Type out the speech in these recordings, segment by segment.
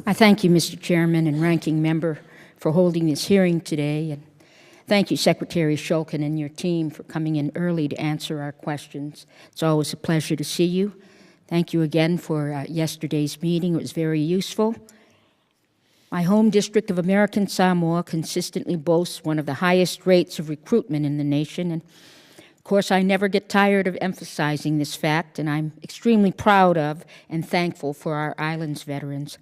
I thank you, Mr. Chairman and Ranking Member, for holding this hearing today. And thank you, Secretary Shulkin and your team, for coming in early to answer our questions. It's always a pleasure to see you. Thank you again for yesterday's meeting. It was very useful. My home district of American Samoa consistently boasts one of the highest rates of recruitment in the nation. And of course, I never get tired of emphasizing this fact, and I'm extremely proud of and thankful for our island's veterans.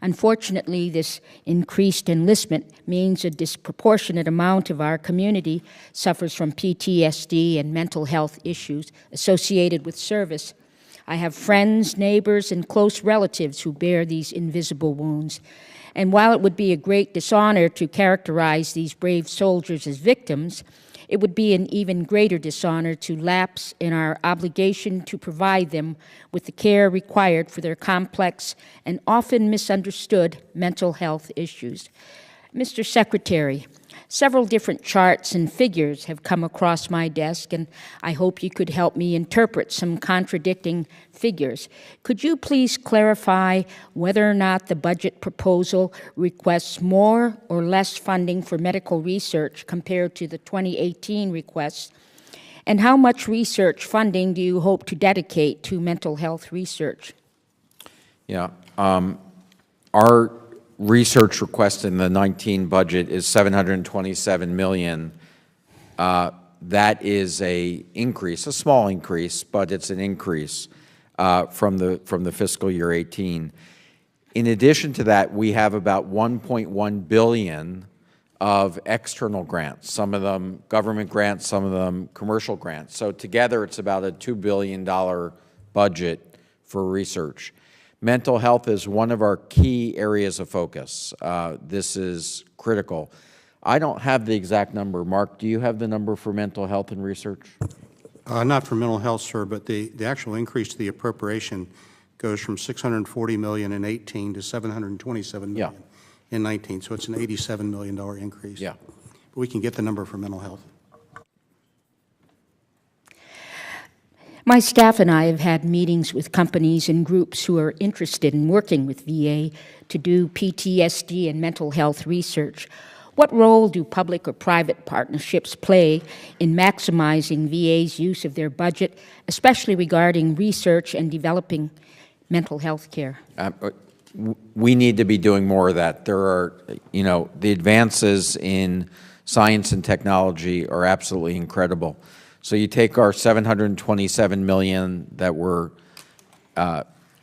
Unfortunately, this increased enlistment means a disproportionate amount of our community suffers from PTSD and mental health issues associated with service. I have friends, neighbors, and close relatives who bear these invisible wounds. And while it would be a great dishonor to characterize these brave soldiers as victims, it would be an even greater dishonor to lapse in our obligation to provide them with the care required for their complex and often misunderstood mental health issues. Mr. Secretary, several different charts and figures have come across my desk, and I hope you could help me interpret some contradicting figures. Could you please clarify whether or not the budget proposal requests more or less funding for medical research compared to the 2018 requests? And how much research funding do you hope to dedicate to mental health research? Yeah, our research request in the 19 budget is $727 million. That is a increase, a small increase, but it's an increase from the fiscal year 18. In addition to that, we have about $1.1 billion of external grants, some of them government grants, some of them commercial grants. So together, it's about a $2 billion budget for research. Mental health is one of our key areas of focus. This is critical. I don't have the exact number. Mark, do you have the number for mental health and research? Not for mental health, sir, but the actual increase to the appropriation goes from $640 million in 18 to $727 million in 19. So it's an $87 million increase. Yeah. But we can get the number for mental health. My staff and I have had meetings with companies and groups who are interested in working with VA to do PTSD and mental health research. What role do public or private partnerships play in maximizing VA's use of their budget, especially regarding research and developing mental health care? We need to be doing more of that. There are, the advances in science and technology are absolutely incredible. So you take our $727 million that we're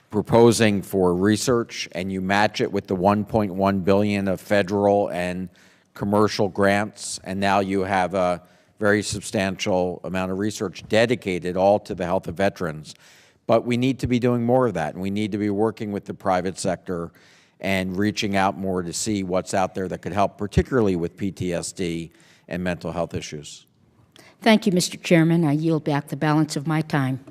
proposing for research, and you match it with the $1.1 billion of federal and commercial grants, and now you have a very substantial amount of research dedicated all to the health of veterans. But we need to be doing more of that, and we need to be working with the private sector and reaching out more to see what's out there that could help, particularly with PTSD and mental health issues. Thank you, Mr. Chairman. I yield back the balance of my time.